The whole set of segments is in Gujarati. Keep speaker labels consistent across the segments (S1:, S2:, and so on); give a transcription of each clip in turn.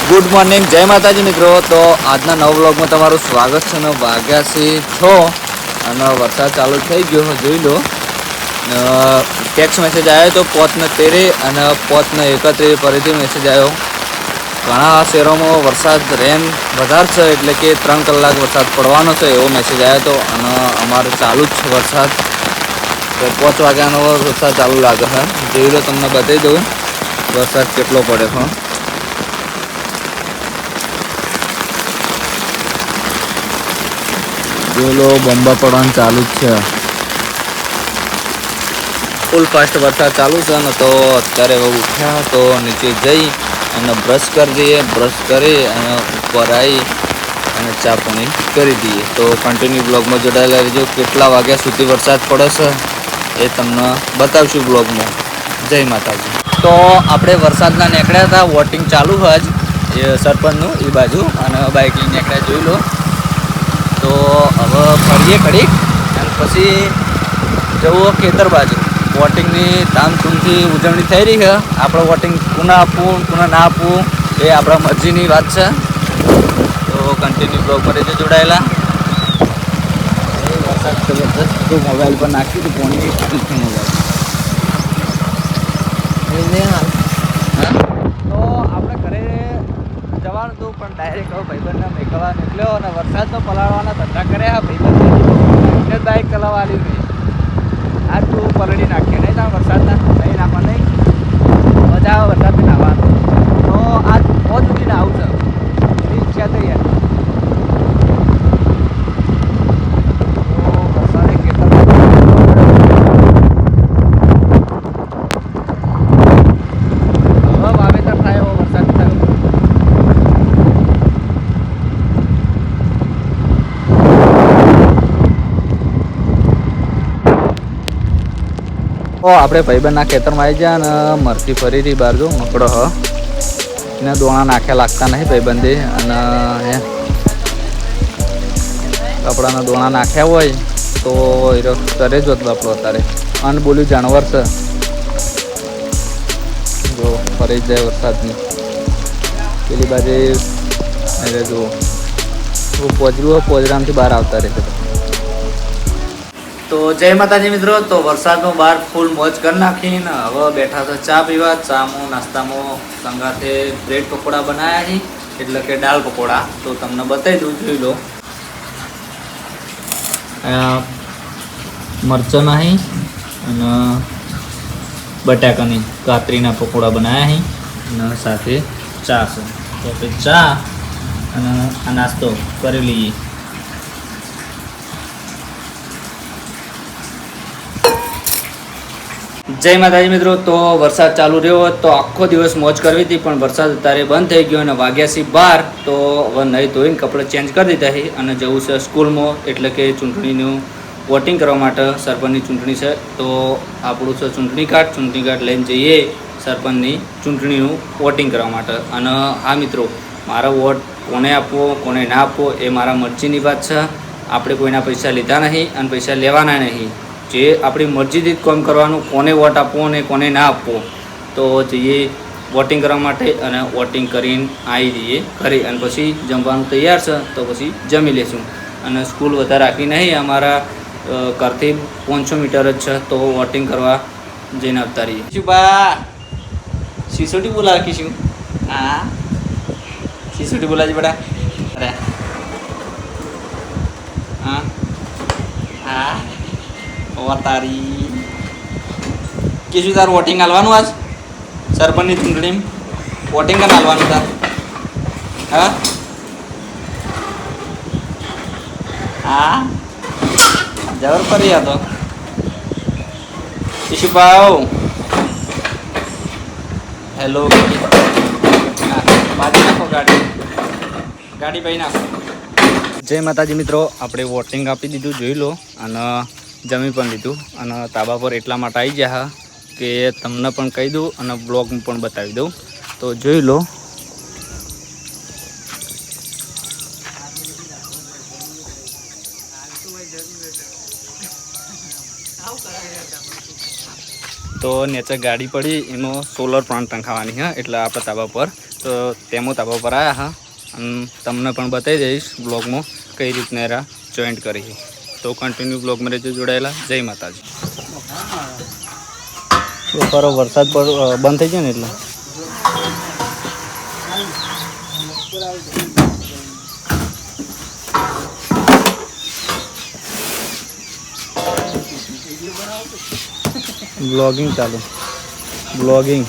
S1: ગુડ મોર્નિંગ, જય માતાજી મિત્રો. તો આજના નવ વ્લોગમાં તમારું સ્વાગત છે. અને વાગ્યા છે 6 અને વરસાદ ચાલુ થઈ ગયો. જોઈ લો, ટેક્સ મેસેજ આવ્યો તો 5:13 અને 5:31 ફરીથી મેસેજ આવ્યો. ઘણા શહેરોમાં વરસાદ રેન વધારે છે, એટલે કે 3 કલાક વરસાદ પડવાનો છે એવો મેસેજ આવ્યો હતો. અને અમારે ચાલુ જ છે વરસાદ. તો 5 વાગ્યાનો વરસાદ ચાલુ લાગે છે. જોઈ લો, તમને બતાવી દઉં વરસાદ કેટલો પડે છે. જોલો બંબા પડવાનું ચાલુ જ છે. ફૂલ ફાસ્ટ વરસાદ ચાલુ છે ને. તો અત્યારે ઉઠ્યા તો નીચે જઈ અને બ્રશ કરી દઈએ. બ્રશ કરી અને ઉપર આવી અને ચા પાણી કરી દઈએ. તો કન્ટિન્યુ બ્લોગમાં જોડાયેલા રહેજો. કેટલા વાગ્યા સુધી વરસાદ પડે છે એ તમને બતાવશું બ્લોગમાં. જય માતાજી. તો આપણે વરસાદના નીકળ્યા હતા. વોટિંગ ચાલુ હોય જ એ સરપંચનું એ બાજુ અને બાઇક લઈને નીકળ્યા. જોઈ લો. તો હવે ફરીએ ઘડીક અને પછી જવું ખેતર બાજુ. વોટિંગની ધામધૂમથી ઉજવણી થઈ રહી છે. આપણે વોટિંગ કોને આપવું કોને ના આપવું એ આપણા મરજીની વાત છે. તો કન્ટિન્યુ બ્લોગ પર રહેજો જોડાયેલા. એ વરસાદ જબરદસ્ત મોબાઈલ પર નાખ્યું હતું. પોણી મોબાઈલ તો આપણે ઘરે જવાનું હતું, પણ ડાયરેક્ટ ભાઈબંધને મેકવા નીકળ્યો અને વરસાદનો પલાળવાના ધંધા કર્યા. ભાઈબંધ બાઇક ચલાવવા આવ્યું નહીં. આજ તું પલળી નાખીએ નહીં ત્યાં વરસાદના નહીં નાખવા નહીં. મજા આવે વરસાદથી નાહવાનું. તો આજ બહુ સુધી નાવું છે. એવી ઈચ્છા થઈ યાર. તો વરસાદે કેટલા હવે વાવેતર થાય એવો વરસાદ થયો. તો આપણે ભાઈબંધના ખેતરમાં આવી ગયા અને મરચી ફરી રહી બહાર. જો મકડો એને દોણા નાખ્યા લાગતા નહીં ભાઈબંધે. અને કપડાના દોણા નાખ્યા હોય તો એ કરે જ હતો આપણો અત્યારે. અનબોલ્યું જાનવર છે. જો ફરી જાય વરસાદની પેલી બાજુ જો પોજરું પોજરામથી બહાર આવતા રહે. તો જય માતાજી મિત્રો. તો વરસાદમાં બહાર ફૂલ મોજ કરી નાખીને હવે બેઠા તો ચા પીવા. ચામાં નાસ્તામાં સંગાથે બ્રેડ પકોડા બનાવ્યા છે, એટલે કે દાળ પકોડા. તો તમને બતાવી દઉં, જોઈ લો. મરચાં નાહી અને બટાકાની કાતરીના પકોડા બનાવ્યા છે અને સાથે ચા છે. તો આપણે ચા અને આ નાસ્તો કરી લઈએ. જય માતાજી મિત્રો. તો વરસાદ ચાલુ રહ્યો તો આખો દિવસ મોજ કરવી હતી, પણ વરસાદ અત્યારે બંધ થઈ ગયો અને વાગ્યા છે 12. તો હવે નહીં ધોઈને કપડાં ચેન્જ કરી દીધા છે અને જવું છે સ્કૂલમાં, એટલે કે ચૂંટણીનું વોટિંગ કરવા માટે. સરપંચની ચૂંટણી છે તો આપણું છે ચૂંટણી કાર્ડ લઈને જઈએ સરપંચની ચૂંટણીનું વોટિંગ કરવા માટે. અને હા મિત્રો, મારો વોટ કોને આપવો કોને ના આપવો એ મારા મરજીની વાત છે. આપણે કોઈના પૈસા લીધા નહીં અને પૈસા લેવાના નહીં. જે આપણી મરજીથી જ કામ કરવાનું, કોને વોટ આપવો અને કોને ના આપવો. તો જઈએ વોટિંગ કરવા માટે અને વોટિંગ કરીને આવી જઈએ ઘરે. અને પછી જમવાનું તૈયાર છે તો પછી જમી લેશું. અને સ્કૂલ વધારે રાખી નહીં, અમારા ઘરથી 500 મીટર જ છે. તો વોટિંગ કરવા જઈને આવતા રહીએ. શું બા સિસોટી બોલાવી શું? હા, સિસોટી બોલાવી બેટા. અરે હા હા તારી કે શું તારું વોટિંગ હાલવાનું? આજ સરપંચની ચૂંટણી વોટિંગ કરીને હાલવાનું તાર? હા હા જબર ફરી હતો. શું ભાવ? હેલો, બાજુ નાખો ગાડી ભાઈ નાખો. જય માતાજી મિત્રો. આપણે વોટિંગ આપી દીધું, જોઈ લો. અને જમી પણ લીધું અને તાબા પર એટલા માટે આવી ગયા કે તમને પણ કહી દઉં અને બ્લોગમાં પણ બતાવી દઉં. તો જોઈ લો. તો નીચે ગાડી પડી, એમાં સોલર પ્લાન્ટ નખાવાની છે, એટલે આપણે તાબા પર તો તેમાં તાપા પર આવ્યા હા અને તમને પણ બતાવી દઈશ બ્લોગમાં કઈ રીતના એરા જોઈન્ટ કરી. તો કન્ટિન્યુ બ્લોગમાં રહેજો જોડાયેલા. જય માતાજી. બપોરો વરસાદ બંધ થઈ ગયો ને એટલે બ્લોગિંગ ચાલુ. બ્લોગિંગ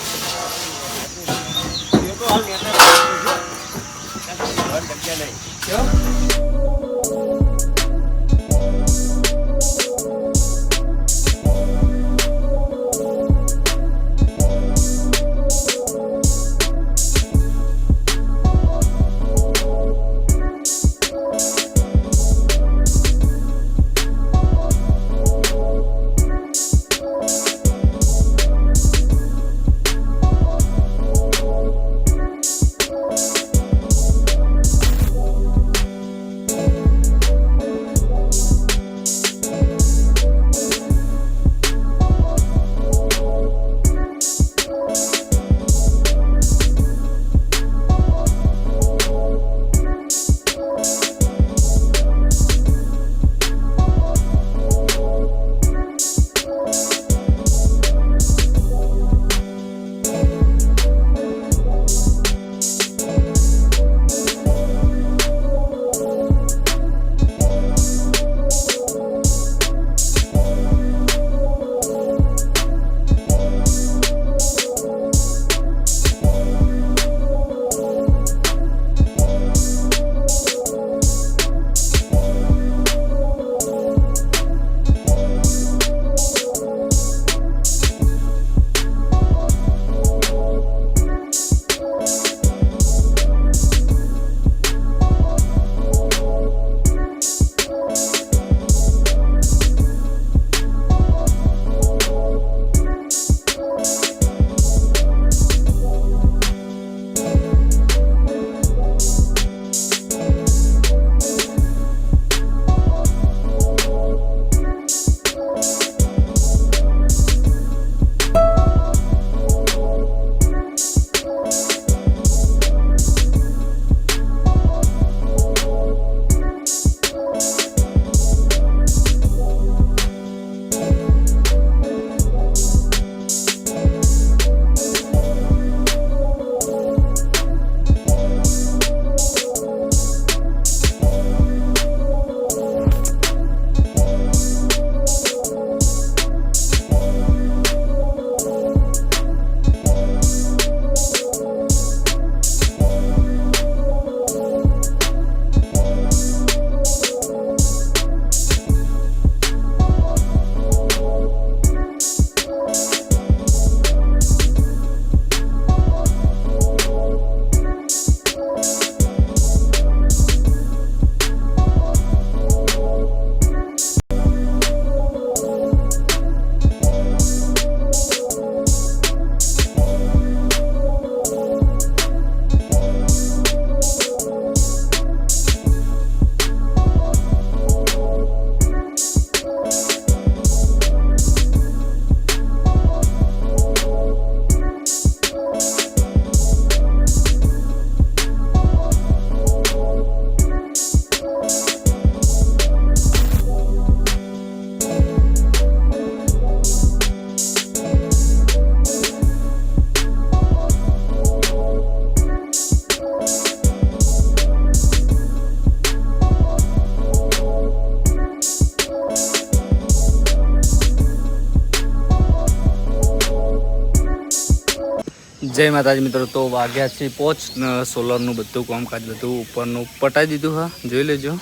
S1: જય માતાજી મિત્રો. તો વાગ્યા છે 5 સોલરનું બધું કામકાજ બધું ઉપરનું પટાઈ દીધું હા, જોઈ લેજો.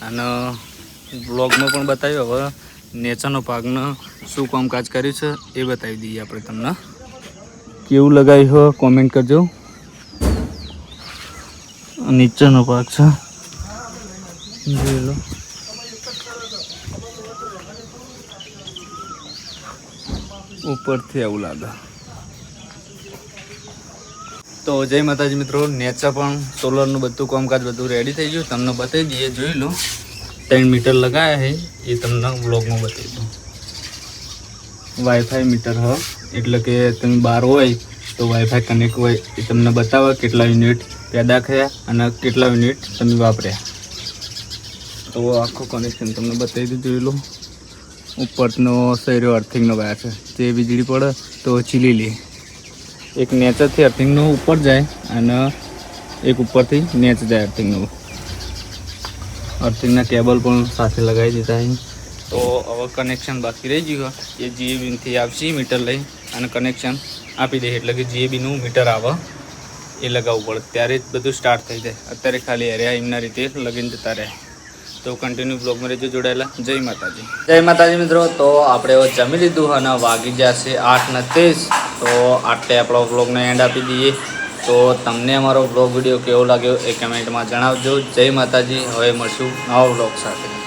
S1: અને બ્લોગમાં પણ બતાવ્યું. હવે નેચરનો ભાગનો શું કામકાજ કર્યું છે એ બતાવી દઈએ આપણે તમને. કેવું લગાવ્યું હોય કોમેન્ટ કરજો. નીચેનો ભાગ છે જોઈ લો. ઉપરથી એવું લાગે. તો જય માતાજી મિત્રો. નેચર પણ સોલરનું બધું કામકાજ બધું રેડી થઈ ગયું. તમને બતાવી દઈએ, જોઈ લો. 3 મીટર લગાવ્યા છે એ તમને બ્લોગમાં બતાવી દઉં. વાઈફાઈ મીટર હ, એટલે કે તમે બહાર હોય તો વાઈફાઈ કનેક્ટ હોય એ તમને બતાવે કેટલા યુનિટ પેદા થયા અને કેટલા યુનિટ તમે વાપર્યા. તો આખું કનેક્શન તમને બતાવી દીધું. એલું ઉપરનો સૈરો અર્થિંગનો વાયર છે. જે વીજળી પડે તો ચીલી લે. એક નેચરથી અર્થિંગનો ઉપર જાય અને એક ઉપરથી નેચ જાય અર્થિંગનો. અર્થિંગના કેબલ પણ સાથે લગાવી દીધા છે. તો હવે કનેક્શન બાકી રહી ગયું એ જીએબીથી આવશે મીટર લઈ અને કનેક્શન આપી દે એટલે કે જીએબીનું મીટર આવે એ લગાવવું પડે ત્યારે જ બધું સ્ટાર્ટ થઈ જાય. અત્યારે ખાલી એરિયા એમના રીતે લગીને જતા રહે. તો કન્ટિન્યુ બ્લોગમાં રહેજો જોડાયેલા. જય માતાજી. જય માતાજી મિત્રો. તો આપણે હવે જમી લીધું અને વાગી જશે 8:30. તો આટલે આપણો બ્લોગનો એન્ડ આપી દઈએ. તો તમને અમારો બ્લોગ વિડીયો કેવો લાગ્યો એ કમેન્ટમાં જણાવજો. જય માતાજી. હવે મળશું નવા બ્લોગ સાથે.